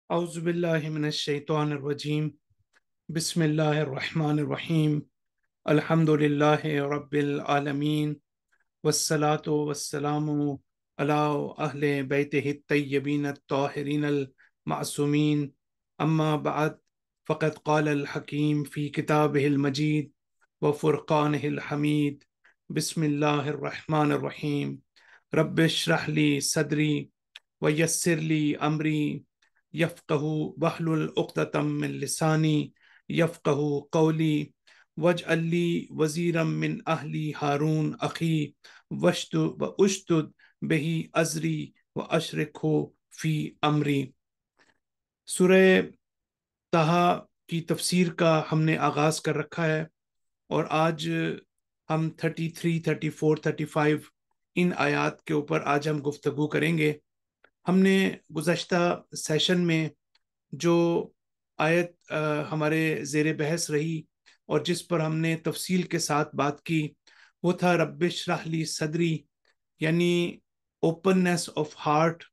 أعوذ بالله من الشيطان الرجيم. بسم الله الرحمن الرحيم. الحمد لله رب العالمين، والصلاة والسلام على أهل بيته الطيبين الطاهرين المعصومين. أما بعد، فقد قال الحكيم في كتابه المجيد وفرقانه الحميد: بسم الله الرحمن الرحيم. رب اشرح لي صدري ويسر لي أمري يفقه واحلل عقدة من لساني يفقه قولي واجعل لي وزيرا من أهلي هارون أخي واشتد به أزري وأشركه في أمري. سورہ طٰہٰ کی تفسیر کا ہم نے آغاز کر رکھا ہے، اور آج ہم 33، 34، 35 ان آیات کے اوپر آج ہم گفتگو کریں گے۔ ہم نے گزشتہ سیشن میں جو آیت ہمارے زیر بحث رہی اور جس پر ہم نے تفصیل کے ساتھ بات کی، وہ تھا رب اشرح لی صدری، یعنی اوپننس آف ہارٹ،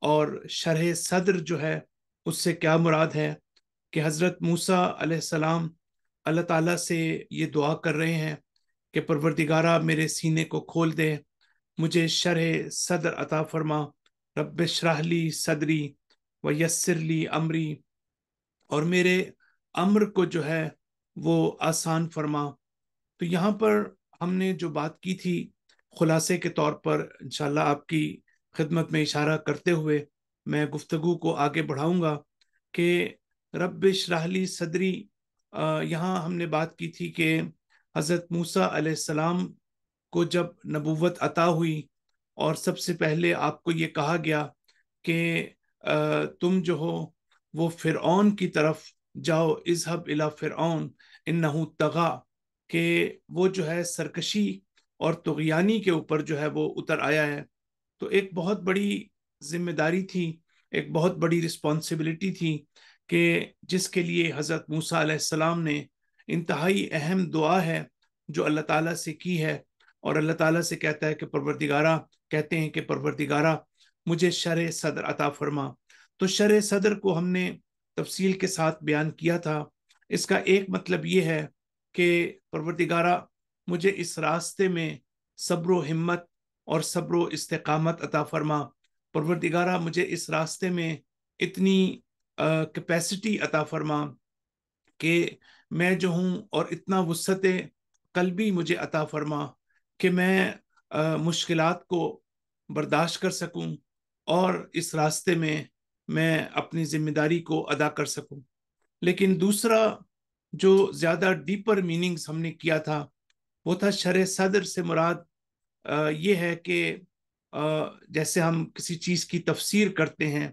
اور شرح صدر جو ہے اس سے کیا مراد ہے کہ حضرت موسیٰ علیہ السلام اللہ تعالیٰ سے یہ دعا کر رہے ہیں کہ پروردگارہ میرے سینے کو کھول دے، مجھے شرح صدر عطا فرما، رب اشرح لی صدری ویسر لی امری، اور میرے امر کو جو ہے وہ آسان فرما۔ تو یہاں پر ہم نے جو بات کی تھی، خلاصے کے طور پر انشاءاللہ آپ کی خدمت میں اشارہ کرتے ہوئے میں گفتگو کو آگے بڑھاؤں گا کہ رب اشرح لی صدری، یہاں ہم نے بات کی تھی کہ حضرت موسیٰ علیہ السلام کو جب نبوت عطا ہوئی اور سب سے پہلے آپ کو یہ کہا گیا کہ تم جو ہو وہ فرعون کی طرف جاؤ، اذهب الی فرعون انہ طغی، کہ وہ جو ہے سرکشی اور طغیانی کے اوپر جو ہے وہ اتر آیا ہے۔ تو ایک بہت بڑی ذمہ داری تھی، ایک بہت بڑی رسپانسبلٹی تھی کہ جس کے لیے حضرت موسیٰ علیہ السلام نے انتہائی اہم دعا ہے جو اللہ تعالیٰ سے کی ہے، اور اللہ تعالیٰ سے کہتا ہے کہ پروردگارہ، کہتے ہیں کہ پروردگارہ مجھے شرح صدر عطا فرما۔ تو شرح صدر کو ہم نے تفصیل کے ساتھ بیان کیا تھا۔ اس کا ایک مطلب یہ ہے کہ پروردگارہ مجھے اس راستے میں صبر و ہمت اور صبر و استقامت عطا فرما، پروردگارہ مجھے اس راستے میں اتنی کیپیسٹی عطا فرما کہ میں جو ہوں، اور اتنا وسعت قلبی مجھے عطا فرما کہ میں مشکلات کو برداشت کر سکوں اور اس راستے میں اپنی ذمہ داری کو ادا کر سکوں۔ لیکن دوسرا جو زیادہ ڈیپر میننگز ہم نے کیا تھا، وہ تھا شرح صدر سے مراد یہ ہے کہ جیسے ہم کسی چیز کی تفسیر کرتے ہیں،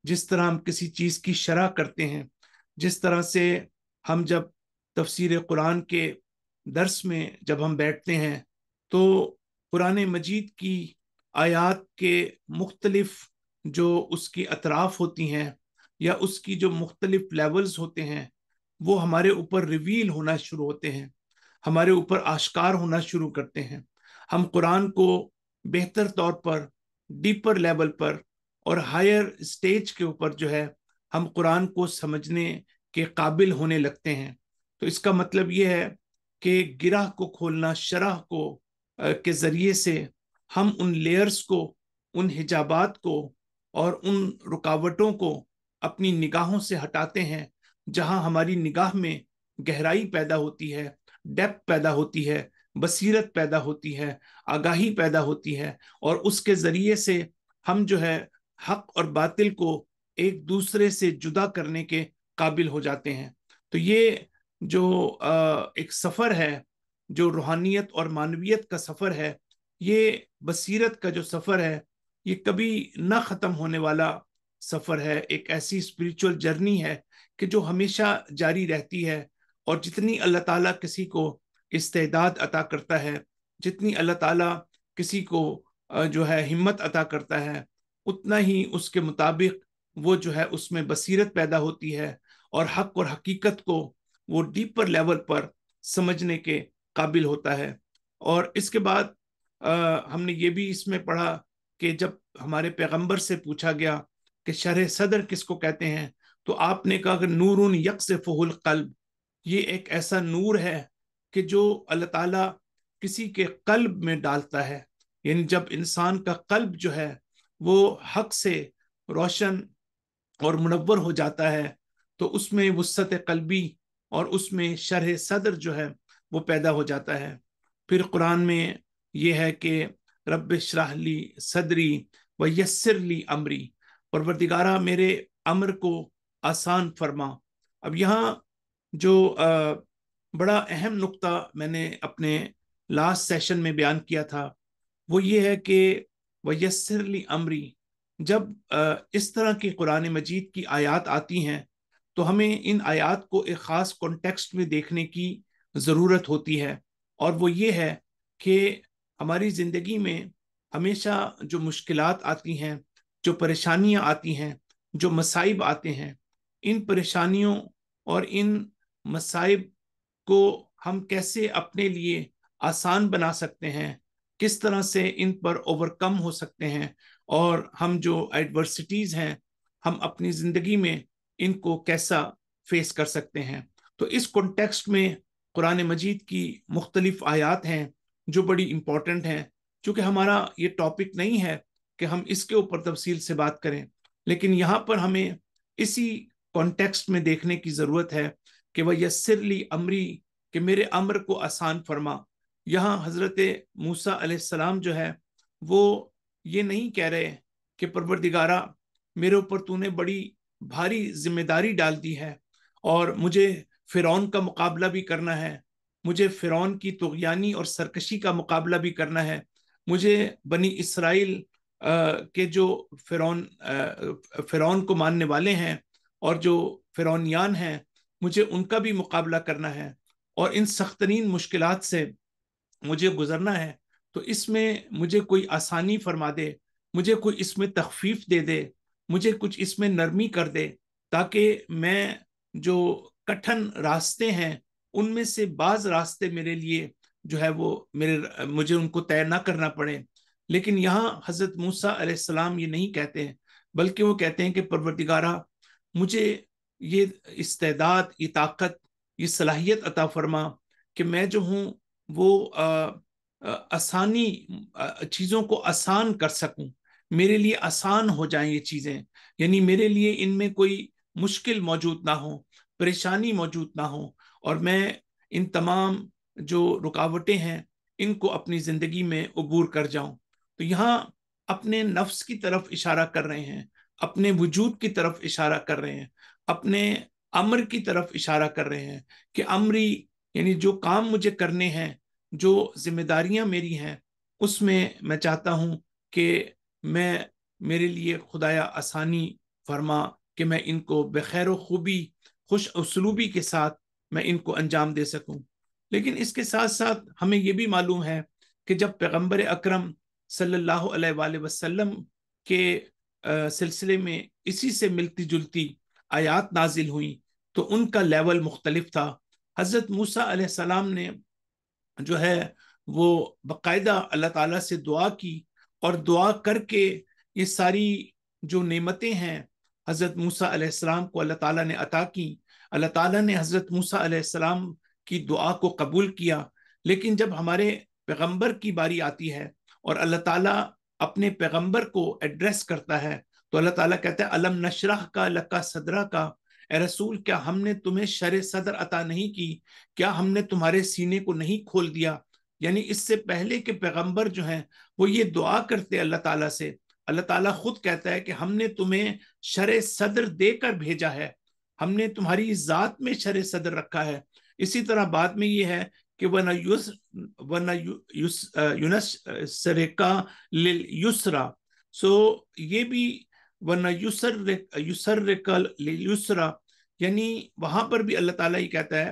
جس طرح ہم کسی چیز کی شرح کرتے ہیں، جس طرح سے ہم جب تفسیر قرآن کے درس میں جب ہم بیٹھتے ہیں تو قرآن مجید کی آیات کے مختلف جو اس کی اطراف ہوتی ہیں یا اس کی جو مختلف لیولز ہوتے ہیں، وہ ہمارے اوپر ریویل ہونا شروع ہوتے ہیں، ہمارے اوپر آشکار ہونا شروع کرتے ہیں۔ ہم قرآن کو بہتر طور پر، ڈیپر لیول پر اور ہائر سٹیج کے اوپر جو ہے ہم قرآن کو سمجھنے کے قابل ہونے لگتے ہیں۔ تو اس کا مطلب یہ ہے کہ گرہ کو کھولنا، شرح کو کے ذریعے سے ہم ان لیئرز کو، ان حجابات کو اور ان رکاوٹوں کو اپنی نگاہوں سے ہٹاتے ہیں، جہاں ہماری نگاہ میں گہرائی پیدا ہوتی ہے، ڈیپتھ پیدا ہوتی ہے، بصیرت پیدا ہوتی ہے، آگاہی پیدا ہوتی ہے، اور اس کے ذریعے سے ہم جو ہے حق اور باطل کو ایک دوسرے سے جدا کرنے کے قابل ہو جاتے ہیں۔ تو یہ جو ایک سفر ہے، جو روحانیت اور معنویت کا سفر ہے، یہ بصیرت کا جو سفر ہے، یہ کبھی نہ ختم ہونے والا سفر ہے، ایک ایسی اسپریچول جرنی ہے کہ جو ہمیشہ جاری رہتی ہے۔ اور جتنی اللہ تعالیٰ کسی کو استعداد عطا کرتا ہے، جتنی اللہ تعالیٰ کسی کو جو ہے ہمت عطا کرتا ہے، اتنا ہی اس کے مطابق وہ جو ہے اس میں بصیرت پیدا ہوتی ہے، اور حق اور حقیقت کو وہ ڈیپر لیول پر سمجھنے کے قابل ہوتا ہے۔ اور اس کے بعد ہم نے یہ بھی اس میں پڑھا کہ جب ہمارے پیغمبر سے پوچھا گیا کہ شرح صدر کس کو کہتے ہیں، تو آپ نے کہا کہ نورun یقذفہ القلب، یہ ایک ایسا نور ہے کہ جو اللہ تعالیٰ کسی کے قلب میں ڈالتا ہے. یعنی جب انسان کا قلب جو ہے وہ حق سے روشن اور منور ہو جاتا ہے تو اس میں وسعت قلبی اور اس میں شرح صدر جو ہے وہ پیدا ہو جاتا ہے. پھر قرآن میں یہ ہے کہ رب اشرح لی صدری ویسر لی امری، پروردگارہ میرے امر کو آسان فرما. اب یہاں جو بڑا اہم نقطہ میں نے اپنے لاسٹ سیشن میں بیان کیا تھا وہ یہ ہے کہ ویسر لی امری، جب اس طرح کی قرآن مجید کی آیات آتی ہیں تو ہمیں ان آیات کو ایک خاص کانٹیکسٹ میں دیکھنے کی ضرورت ہوتی ہے، اور وہ یہ ہے کہ ہماری زندگی میں ہمیشہ جو مشکلات آتی ہیں، جو پریشانیاں آتی ہیں، جو مصائب آتے ہیں، ان پریشانیوں اور ان مصائب کو ہم کیسے اپنے لیے آسان بنا سکتے ہیں، کس طرح سے ان پر اوور کم ہو سکتے ہیں، اور ہم جو ایڈورسٹیز ہیں ہم اپنی زندگی میں ان کو کیسا فیس کر سکتے ہیں. تو اس کانٹیکسٹ میں قرآن مجید کی مختلف آیات ہیں جو بڑی امپورٹنٹ ہیں. چونکہ ہمارا یہ ٹاپک نہیں ہے کہ ہم اس کے اوپر تفصیل سے بات کریں، لیکن یہاں پر ہمیں اسی کانٹیکسٹ میں دیکھنے کی ضرورت ہے کہ وَيَسِّرْ لِي امری، کہ میرے امر کو آسان فرما. یہاں حضرت موسیٰ علیہ السلام جو ہے وہ یہ نہیں کہہ رہے کہ پروردگارہ میرے اوپر تو نے بڑی بھاری ذمہ داری ڈال دی ہے اور مجھے فرعون کا مقابلہ بھی کرنا ہے، مجھے فرعون کی طغیانی اور سرکشی کا مقابلہ بھی کرنا ہے، مجھے بنی اسرائیل کے جو فرعون کو ماننے والے ہیں اور جو فرعونیان ہیں مجھے ان کا بھی مقابلہ کرنا ہے، اور ان سخت ترین مشکلات سے مجھے گزرنا ہے. تو اس میں مجھے کوئی آسانی فرما دے، مجھے کوئی اس میں تخفیف دے دے، مجھے کچھ اس میں نرمی کر دے، تاکہ میں جو کٹھن راستے ہیں ان میں سے بعض راستے میرے لیے جو ہے وہ مجھے ان کو طے نہ کرنا پڑے. لیکن یہاں حضرت موسیٰ علیہ السلام یہ نہیں کہتے ہیں، بلکہ وہ کہتے ہیں کہ پروردگارہ مجھے یہ استعداد، یہ طاقت، یہ صلاحیت عطا فرما کہ میں جو ہوں وہ آسانی چیزوں کو آسان کر سکوں، میرے لیے آسان ہو جائیں یہ چیزیں. یعنی میرے لیے ان میں کوئی مشکل موجود نہ ہو، پریشانی موجود نہ ہو، اور میں ان تمام جو رکاوٹیں ہیں ان کو اپنی زندگی میں عبور کر جاؤں. تو یہاں اپنے نفس کی طرف اشارہ کر رہے ہیں، اپنے وجود کی طرف اشارہ کر رہے ہیں، اپنے امر کی طرف اشارہ کر رہے ہیں کہ امری، یعنی جو کام مجھے کرنے ہیں، جو ذمہ داریاں میری ہیں، اس میں میں چاہتا ہوں کہ میرے لیے خدایا آسانی فرما کہ میں ان کو بخیر و خوبی، خوش اسلوبی کے ساتھ میں ان کو انجام دے سکوں. لیکن اس کے ساتھ ساتھ ہمیں یہ بھی معلوم ہے کہ جب پیغمبر اکرم صلی اللہ علیہ وآلہ وسلم کے سلسلے میں اسی سے ملتی جلتی آیات نازل ہوئیں تو ان کا لیول مختلف تھا. حضرت موسیٰ علیہ السلام نے جو ہے وہ باقاعدہ اللہ تعالیٰ سے دعا کی، اور دعا کر کے یہ ساری جو نعمتیں ہیں حضرت موسیٰ علیہ السلام کو اللہ تعالیٰ نے عطا کی. اللہ تعالیٰ نے حضرت موسیٰ علیہ السلام کی دعا کو قبول کیا. لیکن جب ہمارے پیغمبر کی باری آتی ہے اور اللہ تعالیٰ اپنے پیغمبر کو ایڈریس کرتا ہے تو اللہ تعالیٰ کہتا ہے الم نشرح کا لکا صدرہ کا، اے رسول کیا ہم نے تمہیں شرح صدر عطا نہیں کی، کیا ہم نے تمہارے سینے کو نہیں کھول دیا. یعنی اس سے پہلے کے پیغمبر جو ہیں وہ یہ دعا کرتے اللہ تعالیٰ سے. اللہ تعالیٰ خود کہتا ہے کہ ہم نے تمہیں شرح صدر دے کر بھیجا ہے، ہم نے تمہاری ذات میں شرح صدر رکھا ہے. اسی طرح بعد میں یہ ہے کہ يُنَسْرِكَ لِلْيُسْرَى، سو یہ بھی يُسَرِّكَ لِلْيُسْرَى، یعنی وہاں پر بھی اللہ تعالیٰ یہ کہتا ہے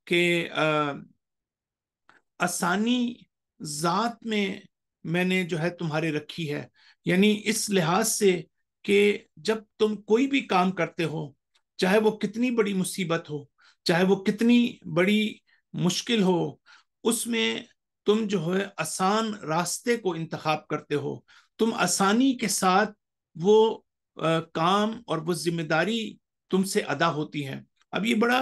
کہ آسانی ذات میں نے جو ہے تمہارے رکھی ہے. یعنی اس لحاظ سے کہ جب تم کوئی بھی کام کرتے ہو، چاہے وہ کتنی بڑی مصیبت ہو، چاہے وہ کتنی بڑی مشکل ہو، اس میں تم جو ہے آسان راستے کو انتخاب کرتے ہو، تم آسانی کے ساتھ وہ کام اور وہ ذمہ داری تم سے ادا ہوتی ہیں۔ اب یہ بڑا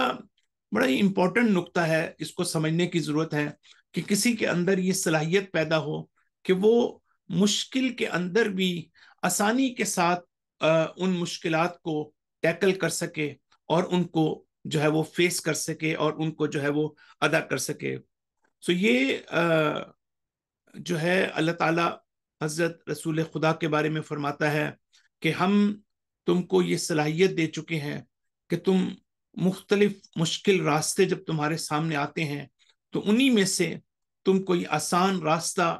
بڑا ہی امپورٹنٹ نقطہ ہے، اس کو سمجھنے کی ضرورت ہے کہ کسی کے اندر یہ صلاحیت پیدا ہو کہ وہ مشکل کے اندر بھی آسانی کے ساتھ ان مشکلات کو ٹیکل کر سکے اور ان کو جو ہے وہ فیس کر سکے اور ان کو جو ہے وہ ادا کر سکے۔ سو یہ جو ہے اللہ تعالیٰ حضرت رسول خدا کے بارے میں فرماتا ہے کہ ہم تم کو یہ صلاحیت دے چکے ہیں کہ تم مختلف مشکل راستے جب تمہارے سامنے آتے ہیں تو انہی میں سے تم کوئی آسان راستہ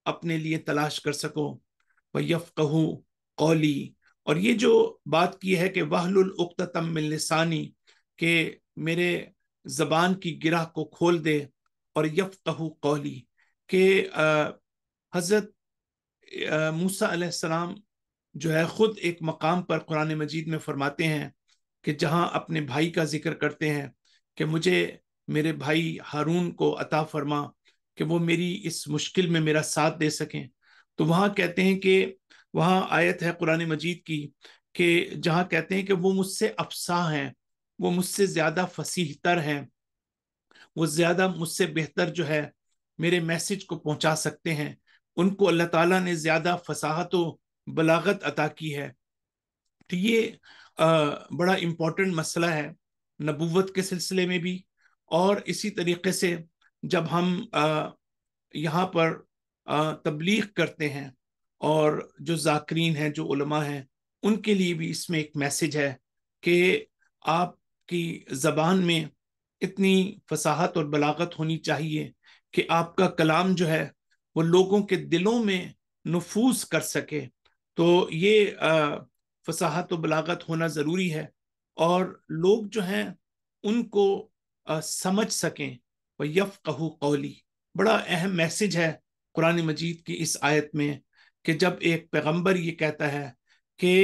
اپنے لیے تلاش کر سکو۔ وَيَفْقَهُ قَوْلِي، اور یہ جو بات کی ہے کہ وَحْلُلْ عُقْدَةً مِّن لِّسَانِي، کہ میرے زبان کی گرہ کو کھول دے، اور یفقہو قولی، کہ حضرت موسیٰ علیہ السلام جو ہے خود ایک مقام پر قرآن مجید میں فرماتے ہیں کہ جہاں اپنے بھائی کا ذکر کرتے ہیں کہ مجھے میرے بھائی ہارون کو عطا فرما کہ وہ میری اس مشکل میں میرا ساتھ دے سکیں، تو وہاں کہتے ہیں کہ وہاں آیت ہے قرآن مجید کی کہ جہاں کہتے ہیں کہ وہ مجھ سے افصاح ہیں، وہ مجھ سے زیادہ فصیح تر ہیں، وہ زیادہ مجھ سے بہتر جو ہے میرے میسج کو پہنچا سکتے ہیں، ان کو اللہ تعالیٰ نے زیادہ فصاحت و بلاغت عطا کی ہے۔ تو یہ بڑا امپورٹنٹ مسئلہ ہے نبوت کے سلسلے میں بھی، اور اسی طریقے سے جب ہم یہاں پر تبلیغ کرتے ہیں اور جو ذاکرین ہیں، جو علماء ہیں، ان کے لیے بھی اس میں ایک میسج ہے کہ آپ کی زبان میں اتنی فصاحت اور بلاغت ہونی چاہیے کہ آپ کا کلام جو ہے وہ لوگوں کے دلوں میں نفوذ کر سکے۔ تو یہ فصاحت و بلاغت ہونا ضروری ہے، اور لوگ جو ہیں ان کو سمجھ سکیں۔ وَيَفْقَهُ قَوْلِي، بڑا اہم میسج ہے قرآن مجید کی اس آیت میں کہ جب ایک پیغمبر یہ کہتا ہے کہ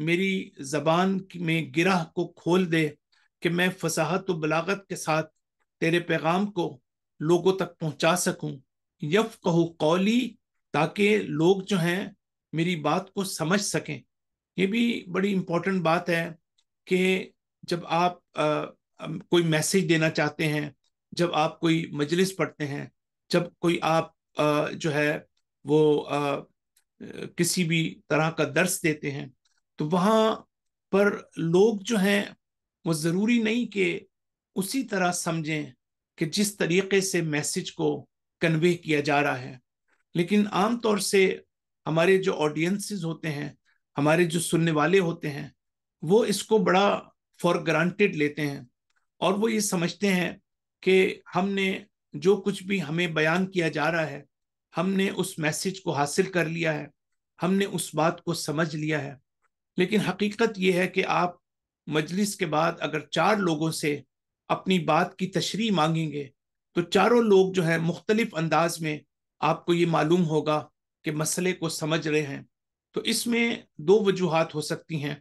میری زبان میں گرہ کو کھول دے کہ میں فصاحت و بلاغت کے ساتھ تیرے پیغام کو لوگوں تک پہنچا سکوں، یفقہوا قولی، تاکہ لوگ جو ہیں میری بات کو سمجھ سکیں۔ یہ بھی بڑی امپورٹنٹ بات ہے کہ جب آپ کوئی میسج دینا چاہتے ہیں، جب آپ کوئی مجلس پڑھتے ہیں، جب کوئی آپ جو ہے وہ کسی بھی طرح کا درس دیتے ہیں، تو وہاں پر لوگ جو ہیں وہ ضروری نہیں کہ اسی طرح سمجھیں کہ جس طریقے سے میسج کو کنوے کیا جا رہا ہے، لیکن عام طور سے ہمارے جو آڈینسز ہوتے ہیں، ہمارے جو سننے والے ہوتے ہیں، وہ اس کو بڑا فار گرانٹیڈ لیتے ہیں، اور وہ یہ سمجھتے ہیں کہ ہم نے جو کچھ بھی ہمیں بیان کیا جا رہا ہے، ہم نے اس میسج کو حاصل کر لیا ہے، ہم نے اس بات کو سمجھ لیا ہے۔ لیکن حقیقت یہ ہے کہ آپ مجلس کے بعد اگر 4 لوگوں سے اپنی بات کی تشریح مانگیں گے تو چاروں لوگ جو ہے مختلف انداز میں آپ کو یہ معلوم ہوگا کہ مسئلے کو سمجھ رہے ہیں۔ تو اس میں 2 وجوہات ہو سکتی ہیں،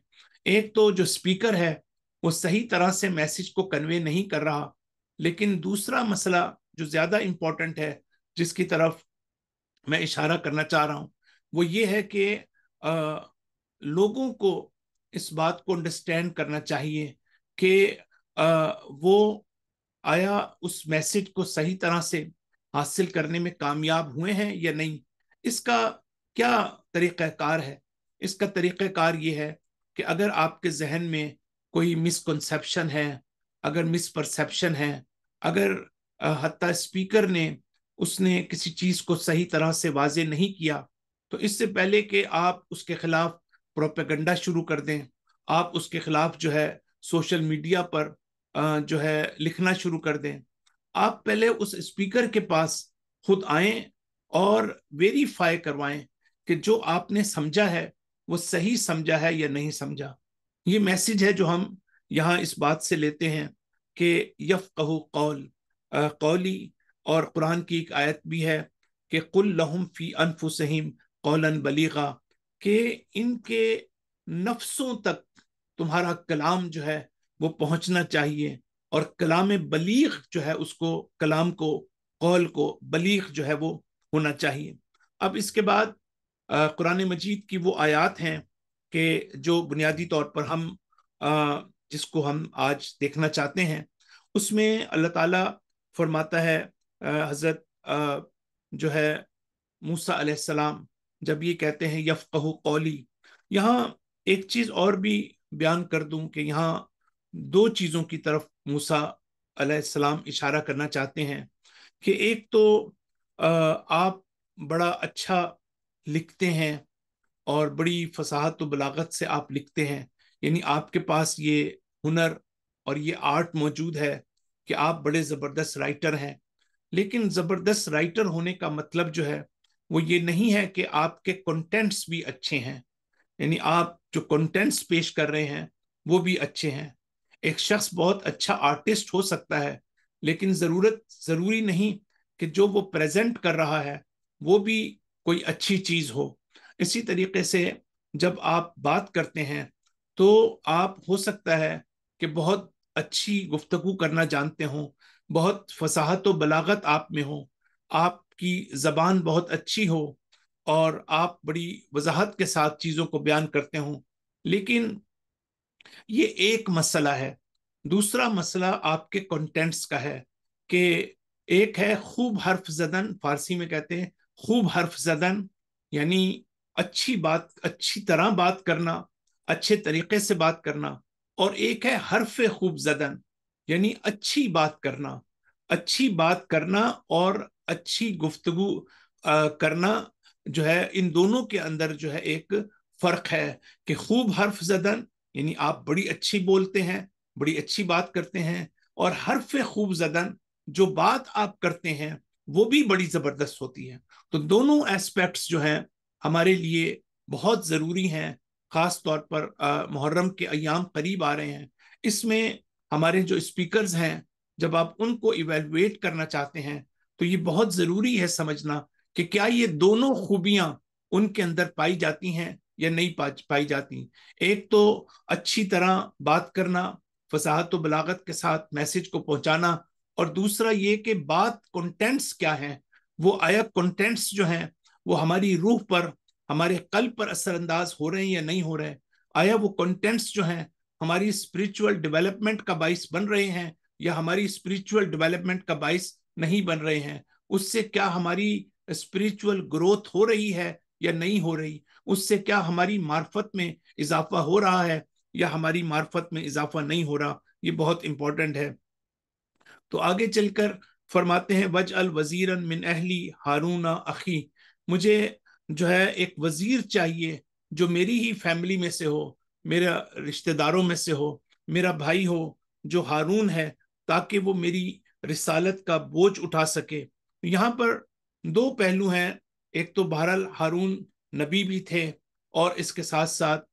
ایک تو جو سپیکر ہے وہ صحیح طرح سے میسج کو کنوے نہیں کر رہا، لیکن دوسرا مسئلہ جو زیادہ امپورٹنٹ ہے جس کی طرف میں اشارہ کرنا چاہ رہا ہوں وہ یہ ہے کہ لوگوں کو اس بات کو انڈرسٹینڈ کرنا چاہیے کہ وہ آیا اس میسج کو صحیح طرح سے حاصل کرنے میں کامیاب ہوئے ہیں یا نہیں۔ اس کا کیا طریقہ کار ہے؟ اس کا طریقہ کار یہ ہے کہ اگر آپ کے ذہن میں کوئی مسکنسیپشن ہے، اگر مس پرسیپشن ہے، اگر حتیٰ اسپیکر نے اس نے کسی چیز کو صحیح طرح سے واضح نہیں کیا، تو اس سے پہلے کہ آپ اس کے خلاف پروپیگنڈا شروع کر دیں، آپ اس کے خلاف جو ہے سوشل میڈیا پر جو ہے لکھنا شروع کر دیں، آپ پہلے اس اسپیکر کے پاس خود آئیں اور ویریفائی کروائیں کہ جو آپ نے سمجھا ہے وہ صحیح سمجھا ہے یا نہیں سمجھا۔ یہ میسج ہے جو ہم یہاں اس بات سے لیتے ہیں کہ یفقہوا قولی، اور قرآن کی ایک آیت بھی ہے کہ قل لہم فی انفسہم قولا بلیغا، کہ ان کے نفسوں تک تمہارا کلام جو ہے وہ پہنچنا چاہیے، اور کلام بلیغ جو ہے اس کو کلام کو قول کو بلیغ جو ہے وہ ہونا چاہیے۔ اب اس کے بعد قرآن مجید کی وہ آیات ہیں کہ جو بنیادی طور پر ہم جس کو ہم آج دیکھنا چاہتے ہیں، اس میں اللہ تعالیٰ فرماتا ہے، حضرت جو ہے موسیٰ علیہ السلام جب یہ کہتے ہیں یفقہ قولی، یہاں ایک چیز اور بھی بیان کر دوں کہ یہاں دو چیزوں کی طرف موسیٰ علیہ السلام اشارہ کرنا چاہتے ہیں کہ ایک تو آپ بڑا اچھا لکھتے ہیں اور بڑی فصاحت و بلاغت سے آپ لکھتے ہیں، یعنی آپ کے پاس یہ ہنر اور یہ آرٹ موجود ہے کہ آپ بڑے زبردست رائٹر ہیں، لیکن زبردست رائٹر ہونے کا مطلب جو ہے وہ یہ نہیں ہے کہ آپ کے کنٹینٹس بھی اچھے ہیں، یعنی آپ جو کنٹینٹس پیش کر رہے ہیں وہ بھی اچھے ہیں۔ ایک شخص بہت اچھا آرٹسٹ ہو سکتا ہے، لیکن ضروری نہیں کہ جو وہ پریزنٹ کر رہا ہے وہ بھی کوئی اچھی چیز ہو۔ اسی طریقے سے جب آپ بات کرتے ہیں تو آپ ہو سکتا ہے کہ بہت اچھی گفتگو کرنا جانتے ہوں، بہت فصاحت و بلاغت آپ میں ہو، آپ کی زبان بہت اچھی ہو اور آپ بڑی وضاحت کے ساتھ چیزوں کو بیان کرتے ہوں، لیکن یہ ایک مسئلہ ہے۔ دوسرا مسئلہ آپ کے کنٹینٹس کا ہے کہ ایک ہے خوب حرف زدن، فارسی میں کہتے ہیں خوب حرف زدن، یعنی اچھی بات، اچھی طرح بات کرنا، اچھے طریقے سے بات کرنا، اور ایک ہے حرف خوب زدن، یعنی اچھی بات کرنا، اچھی بات کرنا اور اچھی گفتگو کرنا جو ہے، ان دونوں کے اندر جو ہے ایک فرق ہے کہ خوب حرف زدن یعنی آپ بڑی اچھی بولتے ہیں، بڑی اچھی بات کرتے ہیں، اور حرف خوب زدن جو بات آپ کرتے ہیں وہ بھی بڑی زبردست ہوتی ہے۔ تو دونوں ایسپیکٹس جو ہیں ہمارے لیے بہت ضروری ہیں، خاص طور پر محرم کے ایام قریب آ رہے ہیں، اس میں ہمارے جو اسپیکرز ہیں جب آپ ان کو ایویلویٹ کرنا چاہتے ہیں تو یہ بہت ضروری ہے سمجھنا کہ کیا یہ دونوں خوبیاں ان کے اندر پائی جاتی ہیں یا نہیں پائی جاتی۔ ایک تو اچھی طرح بات کرنا، فصاحت و بلاغت کے ساتھ میسج کو پہنچانا، اور دوسرا یہ کہ بات کنٹینٹس کیا ہیں، وہ آیا کنٹینٹس جو ہیں وہ ہماری روح پر، ہمارے قلب پر اثر انداز ہو رہے ہیں یا نہیں ہو رہے ہیں، آیا وہ کنٹینٹس جو ہیں ہماری اسپرچول ڈیولپمنٹ کا باعث بن رہے ہیں یا ہماری اسپرچول ڈیولپمنٹ کا باعث نہیں بن رہے ہیں، اس سے کیا ہماری اسپرچول گروتھ ہو رہی ہے یا نہیں ہو رہی، اس سے کیا ہماری معرفت میں اضافہ ہو رہا ہے یا ہماری معرفت میں اضافہ نہیں ہو رہا، یہ بہت امپورٹنٹ ہے۔ تو آگے چل کر فرماتے ہیں وَجْعَلْ وَزِيرًا مِّنْ أَهْلِي هَارُونَ أَخِي، مجھے جو ہے ایک وزیر چاہیے جو میری ہی فیملی میں سے ہو، میرا رشتہ داروں میں سے ہو، میرا بھائی ہو جو ہارون ہے، تاکہ وہ میری رسالت کا بوجھ اٹھا سکے۔ یہاں پر دو پہلو ہیں، ایک تو بہرحال ہارون نبی بھی تھے، اور اس کے ساتھ ساتھ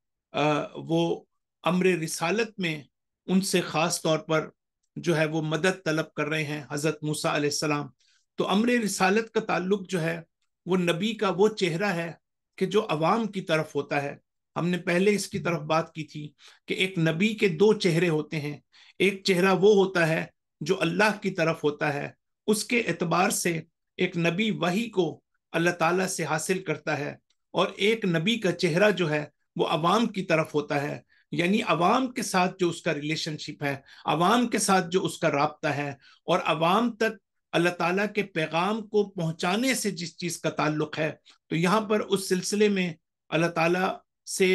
وہ امر رسالت میں ان سے خاص طور پر جو ہے وہ مدد طلب کر رہے ہیں حضرت موسیٰ علیہ السلام۔ تو امر رسالت کا تعلق جو ہے وہ نبی کا وہ چہرہ ہے کہ جو عوام کی طرف ہوتا ہے۔ ہم نے پہلے اس کی طرف بات کی تھی کہ ایک نبی کے دو چہرے ہوتے ہیں، ایک چہرہ وہ ہوتا ہے جو اللہ کی طرف ہوتا ہے، اس کے اعتبار سے ایک نبی وحی کو اللہ تعالیٰ سے حاصل کرتا ہے، اور ایک نبی کا چہرہ جو ہے وہ عوام کی طرف ہوتا ہے، یعنی عوام کے ساتھ جو اس کا ریلیشن شپ ہے، عوام کے ساتھ جو اس کا رابطہ ہے، اور عوام تک اللہ تعالیٰ کے پیغام کو پہنچانے سے جس چیز کا تعلق ہے۔ تو یہاں پر اس سلسلے میں اللہ تعالیٰ سے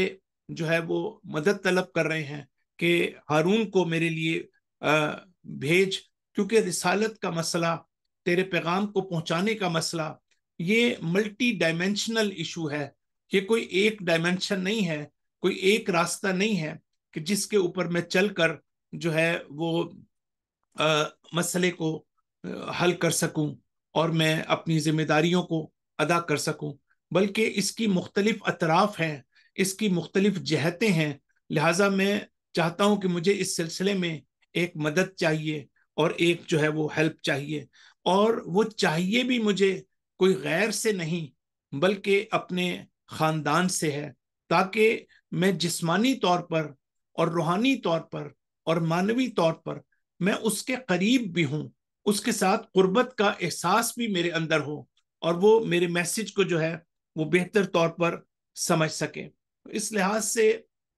جو ہے وہ مدد طلب کر رہے ہیں کہ ہارون کو میرے لیے بھیج، کیونکہ رسالت کا مسئلہ، تیرے پیغام کو پہنچانے کا مسئلہ، یہ ملٹی ڈائمینشنل ایشو ہے، یہ کوئی ایک ڈائمینشن نہیں ہے، کوئی ایک راستہ نہیں ہے کہ جس کے اوپر میں چل کر جو ہے وہ مسئلے کو حل کر سکوں اور میں اپنی ذمہ داریوں کو ادا کر سکوں، بلکہ اس کی مختلف اطراف ہیں، اس کی مختلف جہتیں ہیں، لہٰذا میں چاہتا ہوں کہ مجھے اس سلسلے میں ایک مدد چاہیے اور ایک جو ہے وہ ہیلپ چاہیے، اور وہ چاہیے بھی مجھے کوئی غیر سے نہیں بلکہ اپنے خاندان سے ہے، تاکہ میں جسمانی طور پر اور روحانی طور پر اور معنوی طور پر میں اس کے قریب بھی ہوں، اس کے ساتھ قربت کا احساس بھی میرے اندر ہو، اور وہ میرے میسج کو جو ہے وہ بہتر طور پر سمجھ سکے۔ اس لحاظ سے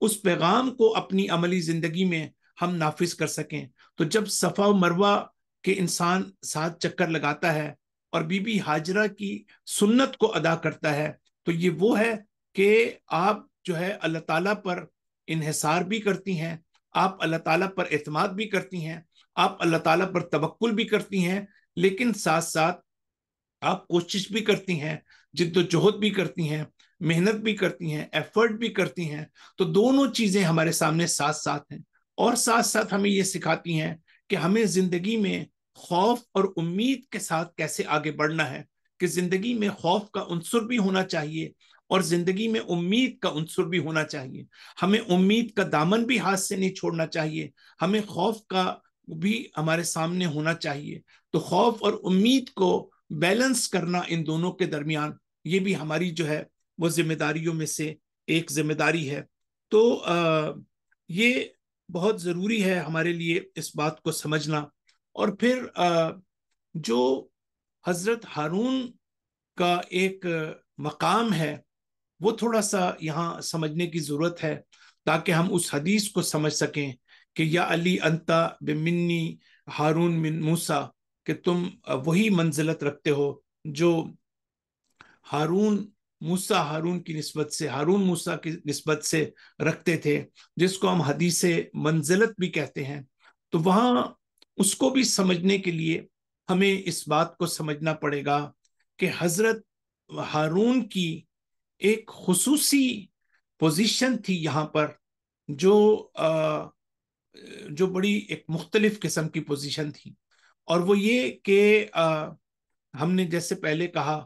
اس پیغام کو اپنی عملی زندگی میں ہم نافذ کر سکیں۔ تو جب صفا و مروہ کے انسان 7 چکر لگاتا ہے اور بی بی ہاجرہ کی سنت کو ادا کرتا ہے، تو یہ وہ ہے کہ آپ جو ہے اللہ تعالیٰ پر انحصار بھی کرتی ہیں، آپ اللہ تعالیٰ پر اعتماد بھی کرتی ہیں، آپ اللہ تعالیٰ پر توکل بھی کرتی ہیں، لیکن ساتھ ساتھ آپ کوشش بھی کرتی ہیں، جد و جہد بھی کرتی ہیں، محنت بھی کرتی ہیں، ایفرٹ بھی کرتی ہیں۔ تو دونوں چیزیں ہمارے سامنے ساتھ ساتھ ہیں، اور ساتھ ساتھ ہمیں یہ سکھاتی ہیں کہ ہمیں زندگی میں خوف اور امید کے ساتھ کیسے آگے بڑھنا ہے، کہ زندگی میں خوف کا عنصر بھی ہونا چاہیے اور زندگی میں امید کا عنصر بھی ہونا چاہیے۔ ہمیں امید کا دامن بھی ہاتھ سے نہیں چھوڑنا چاہیے، ہمیں خوف کا بھی ہمارے سامنے ہونا چاہیے۔ تو خوف اور امید کو بیلنس کرنا ان دونوں کے درمیان، یہ بھی ہماری جو ہے وہ ذمہ داریوں میں سے ایک ذمہ داری ہے۔ تو یہ بہت ضروری ہے ہمارے لیے اس بات کو سمجھنا۔ اور پھر جو حضرت ہارون کا ایک مقام ہے، وہ تھوڑا سا یہاں سمجھنے کی ضرورت ہے، تاکہ ہم اس حدیث کو سمجھ سکیں کہ یا علی انتا بمنی ہارون من موسیٰ، کہ تم وہی منزلت رکھتے ہو جو ہارون کی نسبت سے، ہارون موسیٰ کی نسبت سے رکھتے تھے، جس کو ہم حدیث منزلت بھی کہتے ہیں۔ تو وہاں اس کو بھی سمجھنے کے لیے ہمیں اس بات کو سمجھنا پڑے گا کہ حضرت ہارون کی ایک خصوصی پوزیشن تھی یہاں پر، جو بڑی ایک مختلف قسم کی پوزیشن تھی، اور وہ یہ کہ ہم نے جیسے پہلے کہا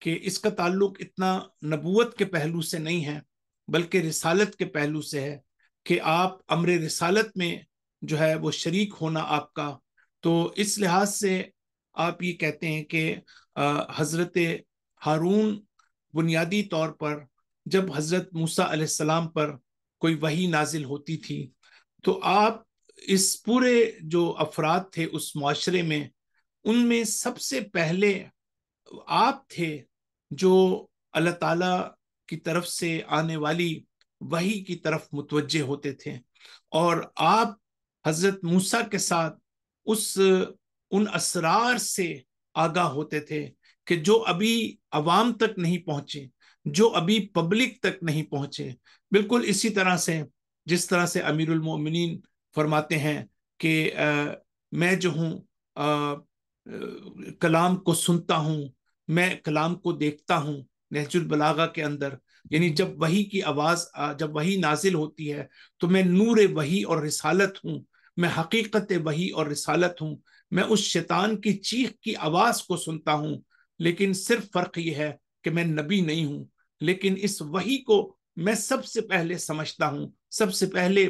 کہ اس کا تعلق اتنا نبوت کے پہلو سے نہیں ہے، بلکہ رسالت کے پہلو سے ہے، کہ آپ امر رسالت میں جو ہے وہ شریک ہونا آپ کا۔ تو اس لحاظ سے آپ یہ کہتے ہیں کہ حضرت ہارون بنیادی طور پر جب حضرت موسیٰ علیہ السلام پر کوئی وحی نازل ہوتی تھی، تو آپ اس پورے جو افراد تھے اس معاشرے میں، ان میں سب سے پہلے آپ تھے جو اللہ تعالیٰ کی طرف سے آنے والی وحی کی طرف متوجہ ہوتے تھے، اور آپ حضرت موسیٰ کے ساتھ ان اسرار سے آگاہ ہوتے تھے کہ جو ابھی عوام تک نہیں پہنچے، جو ابھی پبلک تک نہیں پہنچے۔ بالکل اسی طرح سے جس طرح سے امیر المومنین فرماتے ہیں کہ میں جو ہوں کلام کو سنتا ہوں، میں کلام کو دیکھتا ہوں، نہج البلاغہ کے اندر، یعنی جب وحی کی آواز، جب وحی نازل ہوتی ہے تو میں نور وحی اور رسالت ہوں، میں حقیقت وحی اور رسالت ہوں، میں اس شیطان کی چیخ کی آواز کو سنتا ہوں، لیکن صرف فرق یہ ہے کہ میں نبی نہیں ہوں، لیکن اس وحی کو میں سب سے پہلے سمجھتا ہوں، سب سے پہلے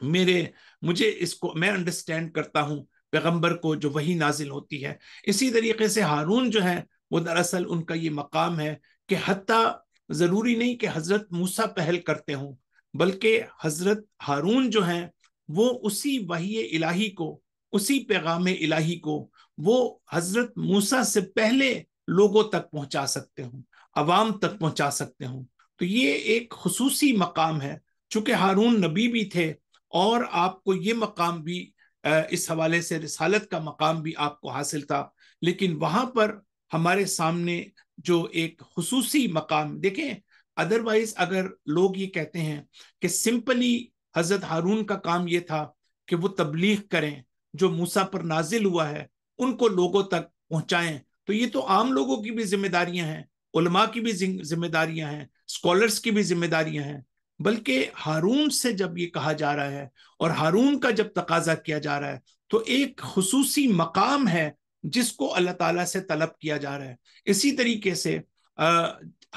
مجھے اس کو میں انڈرسٹینڈ کرتا ہوں پیغمبر کو جو وحی نازل ہوتی ہے۔ اسی طریقے سے ہارون جو ہے وہ دراصل ان کا یہ مقام ہے کہ حتیٰ ضروری نہیں کہ حضرت موسیٰ پہل کرتے ہوں، بلکہ حضرت ہارون جو ہیں وہ اسی وحی الہی کو، اسی پیغام الہی کو وہ حضرت موسیٰ سے پہلے لوگوں تک پہنچا سکتے ہوں، عوام تک پہنچا سکتے ہوں۔ تو یہ ایک خصوصی مقام ہے، چونکہ ہارون نبی بھی تھے اور آپ کو یہ مقام بھی اس حوالے سے رسالت کا مقام بھی آپ کو حاصل تھا، لیکن وہاں پر ہمارے سامنے جو ایک خصوصی مقام دیکھیں، ادروائز اگر لوگ یہ کہتے ہیں کہ سمپلی حضرت ہارون کا کام یہ تھا کہ وہ تبلیغ کریں، جو موسیٰ پر نازل ہوا ہے ان کو لوگوں تک پہنچائیں، تو یہ تو عام لوگوں کی بھی ذمہ داریاں ہیں، علماء کی بھی ذمہ داریاں ہیں، اسکالرس کی بھی ذمہ داریاں ہیں۔ بلکہ ہارون سے جب یہ کہا جا رہا ہے اور ہارون کا جب تقاضا کیا جا رہا ہے، تو ایک خصوصی مقام ہے جس کو اللہ تعالیٰ سے طلب کیا جا رہا ہے۔ اسی طریقے سے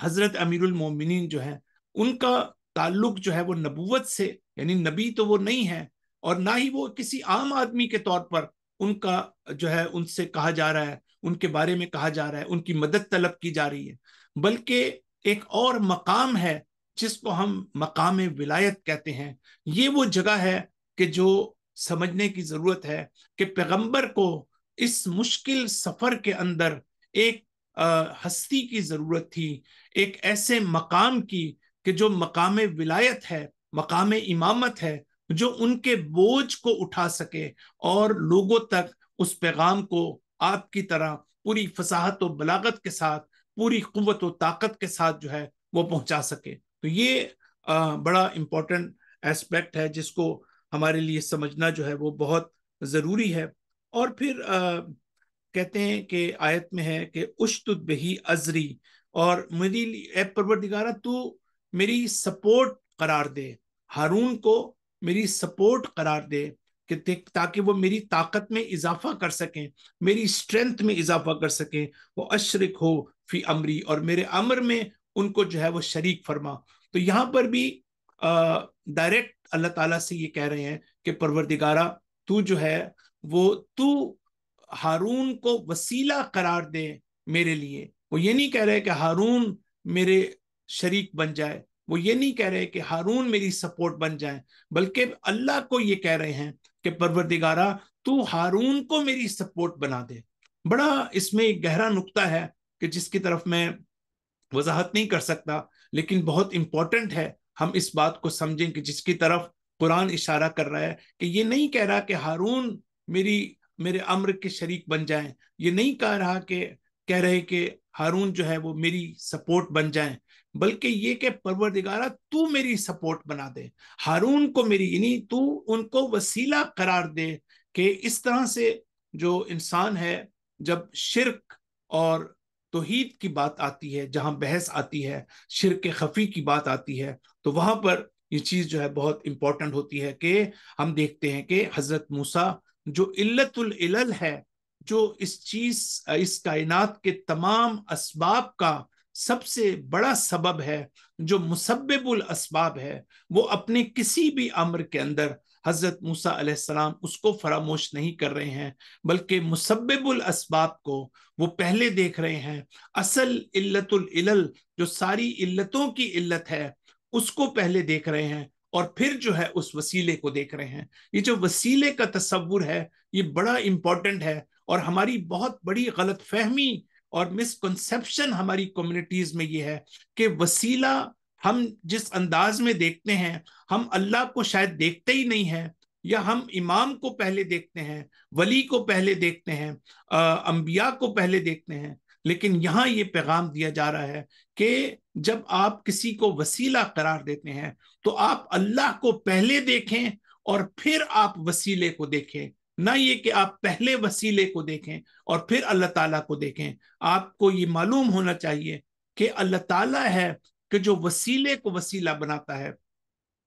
حضرت امیر المومنین جو ہیں ان کا تعلق جو ہے وہ نبوت سے، یعنی نبی تو وہ نہیں ہے، اور نہ ہی وہ کسی عام آدمی کے طور پر ان کا جو ہے ان سے کہا جا رہا ہے، ان کے بارے میں کہا جا رہا ہے، ان کی مدد طلب کی جا رہی ہے، بلکہ ایک اور مقام ہے جس کو ہم مقام ولایت کہتے ہیں۔ یہ وہ جگہ ہے کہ جو سمجھنے کی ضرورت ہے کہ پیغمبر کو اس مشکل سفر کے اندر ایک ہستی کی ضرورت تھی، ایک ایسے مقام کی کہ جو مقام ولایت ہے، مقام امامت ہے جو ان کے بوجھ کو اٹھا سکے اور لوگوں تک اس پیغام کو آپ کی طرح پوری فصاحت و بلاغت کے ساتھ، پوری قوت و طاقت کے ساتھ جو ہے وہ پہنچا سکے. تو یہ بڑا امپورٹنٹ ایسپیکٹ ہے جس کو ہمارے لیے سمجھنا جو ہے وہ بہت ضروری ہے. اور پھر کہتے ہیں کہ آیت میں ہے کہ اشتد بہی ازری، اور میری اے پروردگارہ تو میری سپورٹ قرار دے، ہارون کو میری سپورٹ قرار دے کہ تاکہ وہ میری طاقت میں اضافہ کر سکیں، میری اسٹرینتھ میں اضافہ کر سکیں. وہ اشرک ہو فی امری، اور میرے امر میں ان کو جو ہے وہ شریک فرما. تو یہاں پر بھی ڈائریکٹ اللہ تعالیٰ سے یہ کہہ رہے ہیں کہ پروردگارہ تو جو ہے وہ تو ہارون کو وسیلہ قرار دے میرے لیے. وہ یہ نہیں کہہ رہے کہ ہارون میرے شریک بن جائے، وہ یہ نہیں کہہ رہے کہ ہارون میری سپورٹ بن جائے، بلکہ اللہ کو یہ کہہ رہے ہیں کہ پروردگارہ تو ہارون کو میری سپورٹ بنا دے. بڑا اس میں ایک گہرا نقطہ ہے کہ جس کی طرف میں وضاحت نہیں کر سکتا، لیکن بہت امپورٹنٹ ہے ہم اس بات کو سمجھیں کہ جس کی طرف قرآن اشارہ کر رہا ہے کہ یہ نہیں کہہ رہا کہ ہارون میرے امر کے شریک بن جائیں، یہ نہیں کہہ رہے کہ ہارون جو ہے وہ میری سپورٹ بن جائیں، بلکہ یہ کہ پروردگارہ تو میری سپورٹ بنا دے، ہارون کو میری، یعنی تو ان کو وسیلہ قرار دے کہ اس طرح سے جو انسان ہے جب شرک اور توحید کی بات آتی ہے، جہاں بحث آتی ہے، شرک خفی کی بات آتی ہے، تو وہاں پر یہ چیز جو ہے بہت امپورٹنٹ ہوتی ہے کہ ہم دیکھتے ہیں کہ حضرت موسیٰ جو علت العلل ہے، جو اس کائنات کے تمام اسباب کا سب سے بڑا سبب ہے، جو مسبب الاسباب ہے، وہ اپنے کسی بھی امر کے اندر حضرت موسیٰ علیہ السلام اس کو فراموش نہیں کر رہے ہیں، بلکہ مسبب الاسباب کو وہ پہلے دیکھ رہے ہیں. اصل علت العلل جو ساری علتوں کی علت ہے اس کو پہلے دیکھ رہے ہیں، اور پھر جو ہے اس وسیلے کو دیکھ رہے ہیں. یہ جو وسیلے کا تصور ہے یہ بڑا امپورٹنٹ ہے، اور ہماری بہت بڑی غلط فہمی اور مسکنسیپشن ہماری کمیونٹیز میں یہ ہے کہ وسیلہ ہم جس انداز میں دیکھتے ہیں، ہم اللہ کو شاید دیکھتے ہی نہیں ہیں، یا ہم امام کو پہلے دیکھتے ہیں، ولی کو پہلے دیکھتے ہیں، انبیاء کو پہلے دیکھتے ہیں. لیکن یہاں یہ پیغام دیا جا رہا ہے کہ جب آپ کسی کو وسیلہ قرار دیتے ہیں تو آپ اللہ کو پہلے دیکھیں اور پھر آپ وسیلے کو دیکھیں، نہ یہ کہ آپ پہلے وسیلے کو دیکھیں اور پھر اللہ تعالیٰ کو دیکھیں. آپ کو یہ معلوم ہونا چاہیے کہ اللہ تعالیٰ ہے کہ جو وسیلے کو وسیلہ بناتا ہے،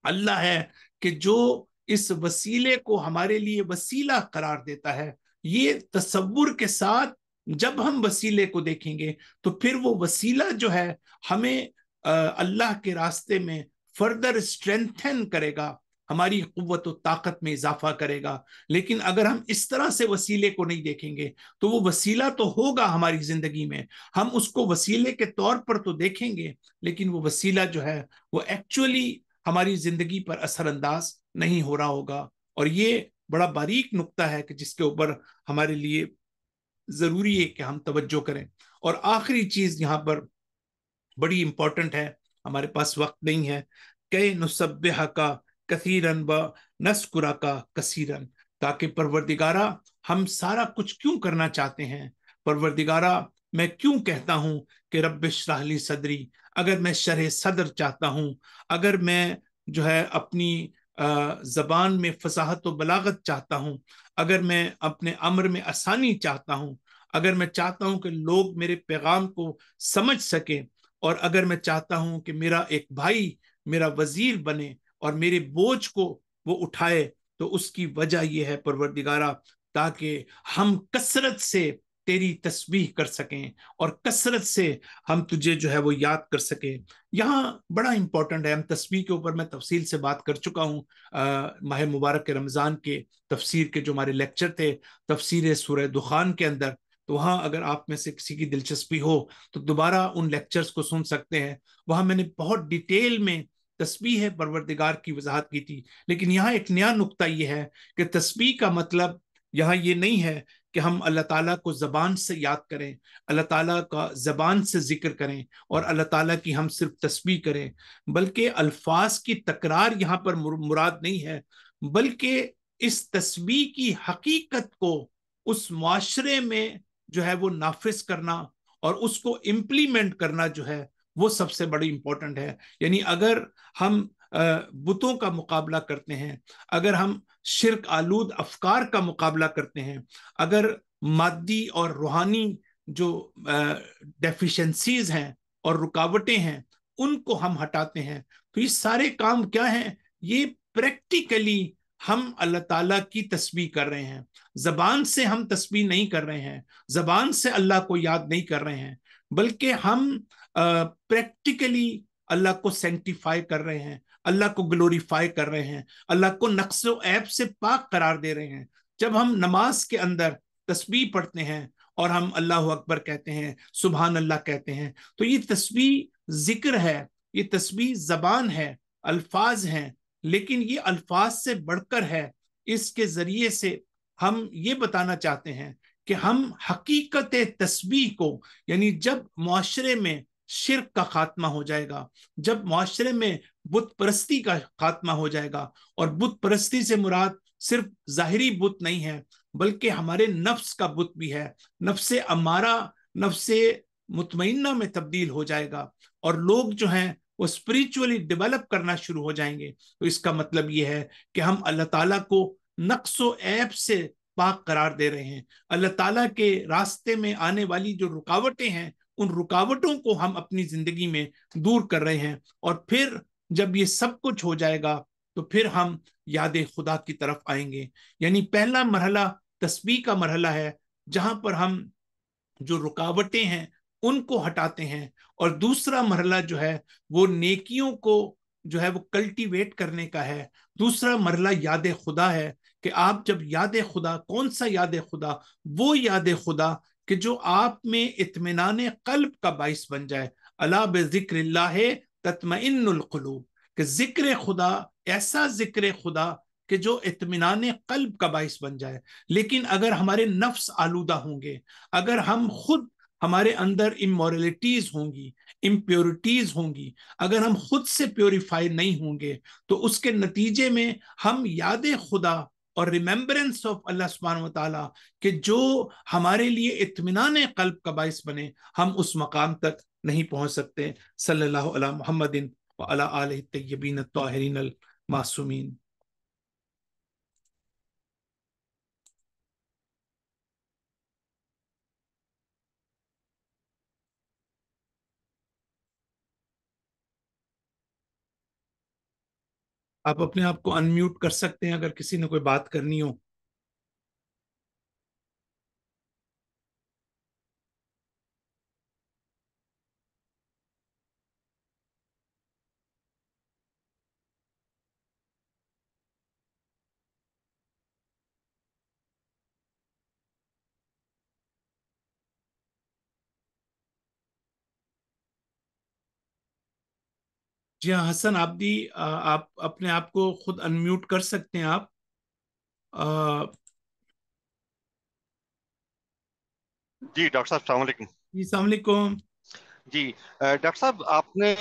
اللہ ہے کہ جو اس وسیلے کو ہمارے لیے وسیلہ قرار دیتا ہے. یہ تصور کے ساتھ جب ہم وسیلے کو دیکھیں گے تو پھر وہ وسیلہ جو ہے ہمیں اللہ کے راستے میں فردر اسٹرینتھن کرے گا، ہماری قوت و طاقت میں اضافہ کرے گا. لیکن اگر ہم اس طرح سے وسیلے کو نہیں دیکھیں گے تو وہ وسیلہ تو ہوگا ہماری زندگی میں، ہم اس کو وسیلے کے طور پر تو دیکھیں گے، لیکن وہ وسیلہ جو ہے وہ ایکچولی ہماری زندگی پر اثر انداز نہیں ہو رہا ہوگا. اور یہ بڑا باریک نقطہ ہے کہ جس کے اوپر ہمارے لیے ضروری ہے کہ ہم توجہ کریں. اور آخری چیز یہاں پر بڑی امپورٹنٹ ہے، ہمارے پاس وقت نہیں ہے، کہ نسبحک کثیرا و نذکرک کثیرا، تاکہ پروردگارہ ہم سارا کچھ کیوں کرنا چاہتے ہیں، پروردگارہ میں کیوں کہتا ہوں کہ رب اشرح لی صدری، اگر میں شرح صدر چاہتا ہوں، اگر میں جو ہے اپنی زبان میں فصاحت و بلاغت چاہتا ہوں، اگر میں اپنے امر میں آسانی چاہتا ہوں، اگر میں چاہتا ہوں کہ لوگ میرے پیغام کو سمجھ سکیں، اور اگر میں چاہتا ہوں کہ میرا ایک بھائی میرا وزیر بنے اور میرے بوجھ کو وہ اٹھائے، تو اس کی وجہ یہ ہے پروردگارہ تاکہ ہم کثرت سے تیری تسبیح کر سکیں اور کثرت سے ہم تجھے جو ہے وہ یاد کر سکیں. یہاں بڑا امپورٹنٹ ہے، ہم تسبیح کے اوپر میں تفصیل سے بات کر چکا ہوں ماہ مبارک رمضان کے تفسیر کے جو ہمارے لیکچر تھے تفسیر سورہ دخان کے اندر، تو وہاں اگر آپ میں سے کسی کی دلچسپی ہو تو دوبارہ ان لیکچرز کو سن سکتے ہیں. وہاں میں نے بہت ڈیٹیل میں تسبیح پروردگار کی وضاحت کی تھی. لیکن یہاں ایک نیا نقطہ یہ ہے کہ تسبیح کا مطلب یہاں یہ نہیں ہے کہ ہم اللہ تعالیٰ کو زبان سے یاد کریں، اللہ تعالیٰ کا زبان سے ذکر کریں اور اللہ تعالیٰ کی ہم صرف تسبیح کریں، بلکہ الفاظ کی تکرار یہاں پر مراد نہیں ہے، بلکہ اس تسبیح کی حقیقت کو اس معاشرے میں جو ہے وہ نافذ کرنا اور اس کو امپلیمنٹ کرنا جو ہے وہ سب سے بڑی امپورٹنٹ ہے۔ یعنی اگر ہم بتوں کا مقابلہ کرتے ہیں، اگر ہم شرک آلود افکار کا مقابلہ کرتے ہیں، اگر مادی اور روحانی جو ڈیفیشنسیز ہیں اور رکاوٹیں ہیں ان کو ہم ہٹاتے ہیں، تو یہ سارے کام کیا ہیں؟ یہ پریکٹیکلی ہم اللہ تعالیٰ کی تسبیح کر رہے ہیں، زبان سے ہم تسبیح نہیں کر رہے ہیں، زبان سے اللہ کو یاد نہیں کر رہے ہیں، بلکہ ہم پریکٹیکلی اللہ کو سینکٹیفائی کر رہے ہیں، اللہ کو گلوریفائی کر رہے ہیں، اللہ کو نقص و عیب سے پاک قرار دے رہے ہیں۔ جب ہم نماز کے اندر تسبیح پڑھتے ہیں اور ہم اللہ اکبر کہتے ہیں، سبحان اللہ کہتے ہیں، تو یہ تسبیح ذکر ہے، یہ تسبیح زبان ہے، الفاظ ہیں، لیکن یہ الفاظ سے بڑھ کر ہے۔ اس کے ذریعے سے ہم یہ بتانا چاہتے ہیں کہ ہم حقیقت تسبیح کو، یعنی جب معاشرے میں شرک کا خاتمہ ہو جائے گا، جب معاشرے میں بت پرستی کا خاتمہ ہو جائے گا، اور بت پرستی سے مراد صرف ظاہری بت نہیں ہے بلکہ ہمارے نفس کا بت بھی ہے، نفس امارہ، نفس مطمئنہ میں تبدیل ہو جائے گا، اور لوگ جو ہیں وہ اسپریچولی ڈیولپ کرنا شروع ہو جائیں گے۔ تو اس کا مطلب یہ ہے کہ ہم اللہ تعالیٰ کو نقص و عیب سے پاک قرار دے رہے ہیں، اللہ تعالیٰ کے راستے میں آنے والی جو رکاوٹیں ہیں ان رکاوٹوں کو ہم اپنی زندگی میں دور کر رہے ہیں، اور پھر جب یہ سب کچھ ہو جائے گا تو پھر ہم یاد خدا کی طرف آئیں گے۔ یعنی پہلا مرحلہ تسبیح کا مرحلہ ہے، جہاں پر ہم جو رکاوٹیں ہیں ان کو ہٹاتے ہیں، اور دوسرا مرحلہ جو ہے وہ نیکیوں کو جو ہے وہ کلٹیویٹ کرنے کا ہے۔ دوسرا مرحلہ یاد خدا ہے کہ آپ جب یاد خدا، کون سا یاد خدا؟ وہ یاد خدا کہ جو آپ میں اطمینان قلب کا باعث بن جائے۔ الا بذکر اللہ تطمئن القلوب، کہ ذکر خدا، ایسا ذکر خدا کہ جو اطمینان قلب کا باعث بن جائے۔ لیکن اگر ہمارے نفس آلودہ ہوں گے، اگر ہم خود، ہمارے اندر امورلٹیز ہوں گی، امپیورٹیز ہوں گی، اگر ہم خود سے پیوریفائی نہیں ہوں گے، تو اس کے نتیجے میں ہم یاد خدا اور ریممبرنس آف اللہ سبحانہ و تعالیٰ کہ جو ہمارے لیے اطمینان قلب کا باعث بنے، ہم اس مقام تک نہیں پہنچ سکتے۔ صلی اللہ علی محمد وعلی آلہ الطیبین الطاہرین المعصومین۔ آپ اپنے آپ کو انمیوٹ کر سکتے ہیں اگر کسی نے کوئی بات کرنی ہو۔ جی ہاں حسن آبدی، آپ اپنے آپ کو خود انمیوٹ کر سکتے ہیں آپ۔ جی ڈاکٹر صاحب السلام علیکم۔ جی السلام علیکم۔ جی ڈاکٹر صاحب، آپ نے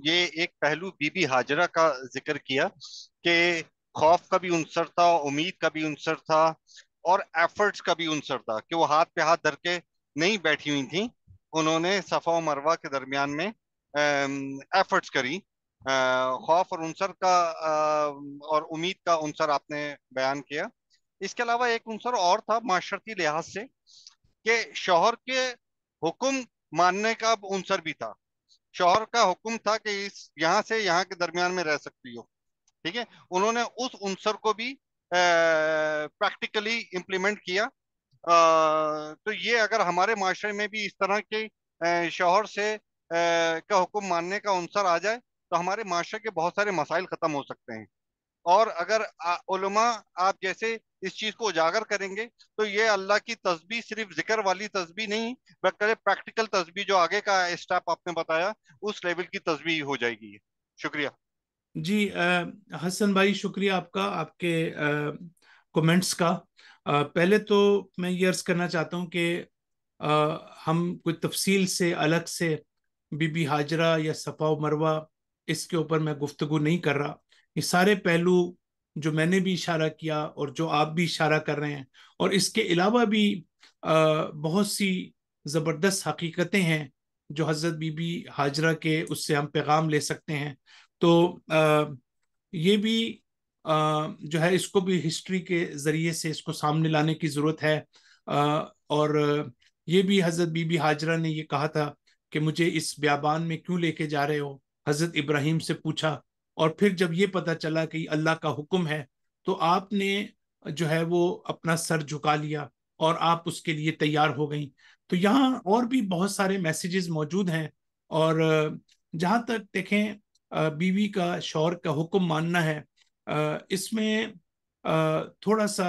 یہ ایک پہلو بی بی ہاجرہ کا ذکر کیا کہ خوف کا بھی عنصر تھا، امید کا بھی عنصر تھا، اور ایفرٹس کا بھی عنصر تھا، کہ وہ ہاتھ پہ ہاتھ دھر کے نہیں بیٹھی ہوئی تھیں، انہوں نے صفا و مروہ کے درمیان میں ایفرٹس کری۔ خوف اور عنصر کا اور امید کا عنصر آپ نے بیان کیا۔ اس کے علاوہ ایک عنصر اور تھا معاشرتی لحاظ سے، کہ شوہر کے حکم ماننے کا عنصر بھی تھا۔ شوہر کا حکم تھا کہ یہاں سے یہاں کے درمیان میں رہ سکتی ہو، ٹھیک ہے، انہوں نے اس عنصر کو بھی پریکٹیکلی امپلیمنٹ کیا۔ تو یہ اگر ہمارے معاشرے میں بھی اس طرح کے شوہر سے کا حکم ماننے کا عنصر آ جائے تو ہمارے معاشرے کے بہت سارے مسائل ختم ہو سکتے ہیں۔ اور اگر علماء آپ جیسے اس چیز کو اجاگر کریں گے تو یہ اللہ کی تسبیح صرف ذکر والی تسبیح نہیں، بلکہ پریکٹیکل تسبیح جو آگے کا اسٹیپ آپ نے بتایا اس لیول کی تسبیح ہو جائے گی۔ شکریہ۔ جی حسن بھائی، شکریہ آپ کا، آپ کے کمنٹس کا۔ پہلے تو میں یہ عرض کرنا چاہتا ہوں کہ ہم کوئی تفصیل سے الگ سے بی بی ہاجرہ یا صفا و مروہ اس کے اوپر میں گفتگو نہیں کر رہا۔ یہ سارے پہلو جو میں نے بھی اشارہ کیا اور جو آپ بھی اشارہ کر رہے ہیں، اور اس کے علاوہ بھی بہت سی زبردست حقیقتیں ہیں جو حضرت بی بی ہاجرہ کے اس سے ہم پیغام لے سکتے ہیں۔ تو یہ بھی جو ہے اس کو بھی ہسٹری کے ذریعے سے اس کو سامنے لانے کی ضرورت ہے۔ اور یہ بھی حضرت بی بی ہاجرہ نے یہ کہا تھا کہ مجھے اس بیابان میں کیوں لے کے جا رہے ہو، حضرت ابراہیم سے پوچھا، اور پھر جب یہ پتا چلا کہ اللہ کا حکم ہے تو آپ نے جو ہے وہ اپنا سر جھکا لیا اور آپ اس کے لیے تیار ہو گئیں۔ تو یہاں اور بھی بہت سارے میسیجز موجود ہیں، اور جہاں تک دیکھیں بیوی کا شوہر کا حکم ماننا ہے، اس میں تھوڑا سا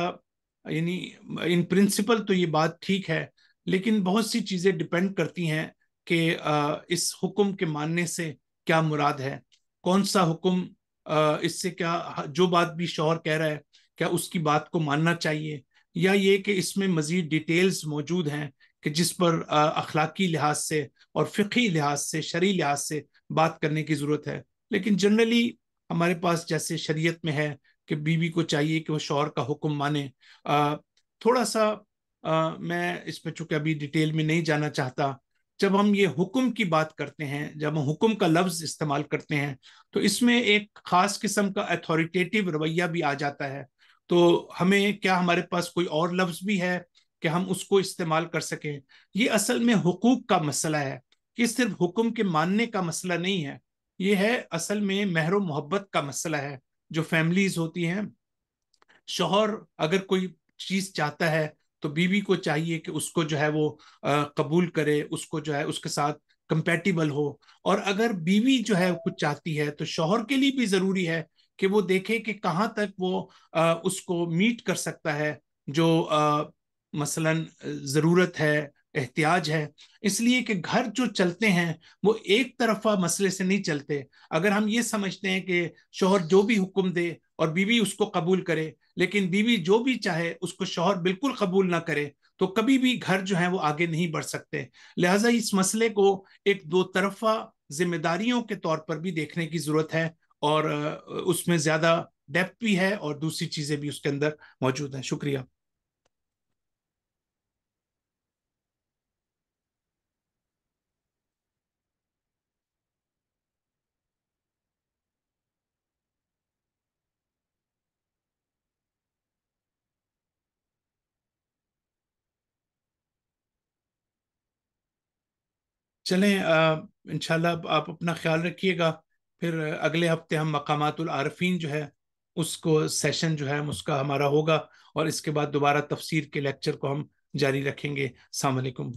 یعنی ان پرنسپل تو یہ بات ٹھیک ہے، لیکن بہت سی چیزیں ڈپینڈ کرتی ہیں کہ اس حکم کے ماننے سے کیا مراد ہے، کون سا حکم، اس سے کیا جو بات بھی شوہر کہہ رہا ہے کیا اس کی بات کو ماننا چاہیے، یا یہ کہ اس میں مزید ڈیٹیلز موجود ہیں کہ جس پر اخلاقی لحاظ سے اور فقہی لحاظ سے شرعی لحاظ سے بات کرنے کی ضرورت ہے۔ لیکن جنرلی ہمارے پاس جیسے شریعت میں ہے کہ بیوی کو چاہیے کہ وہ شوہر کا حکم مانے۔ تھوڑا سا میں اس پہ چونکہ ابھی ڈیٹیل میں نہیں جانا چاہتا، جب ہم یہ حکم کی بات کرتے ہیں، جب ہم حکم کا لفظ استعمال کرتے ہیں تو اس میں ایک خاص قسم کا اتھارٹیٹیو رویہ بھی آ جاتا ہے۔ تو ہمیں کیا ہمارے پاس کوئی اور لفظ بھی ہے کہ ہم اس کو استعمال کر سکیں؟ یہ اصل میں حقوق کا مسئلہ ہے، یہ صرف حکم کے ماننے کا مسئلہ نہیں ہے، یہ ہے اصل میں مہر و محبت کا مسئلہ ہے۔ جو فیملیز ہوتی ہیں، شوہر اگر کوئی چیز چاہتا ہے تو بیوی کو چاہیے کہ اس کو جو ہے وہ قبول کرے، اس کو جو ہے اس کے ساتھ کمپیٹیبل ہو، اور اگر بیوی جو ہے کچھ چاہتی ہے تو شوہر کے لیے بھی ضروری ہے کہ وہ دیکھے کہ کہاں تک وہ اس کو میٹ کر سکتا ہے، جو مثلا ضرورت ہے، احتیاج ہے۔ اس لیے کہ گھر جو چلتے ہیں وہ ایک طرفہ مسئلے سے نہیں چلتے۔ اگر ہم یہ سمجھتے ہیں کہ شوہر جو بھی حکم دے اور بیوی اس کو قبول کرے، لیکن بیوی جو بھی چاہے اس کو شوہر بالکل قبول نہ کرے، تو کبھی بھی گھر جو ہے وہ آگے نہیں بڑھ سکتے۔ لہٰذا اس مسئلے کو ایک دو طرفہ ذمہ داریوں کے طور پر بھی دیکھنے کی ضرورت ہے، اور اس میں زیادہ ڈیپتھ بھی ہے اور دوسری چیزیں بھی اس کے اندر موجود ہیں۔ شکریہ۔ چلیں انشاءاللہ آپ اپنا خیال رکھیے گا، پھر اگلے ہفتے ہم مقامات العارفین جو ہے اس کو سیشن جو ہے اس کا ہمارا ہوگا، اور اس کے بعد دوبارہ تفسیر کے لیکچر کو ہم جاری رکھیں گے۔ السلام علیکم۔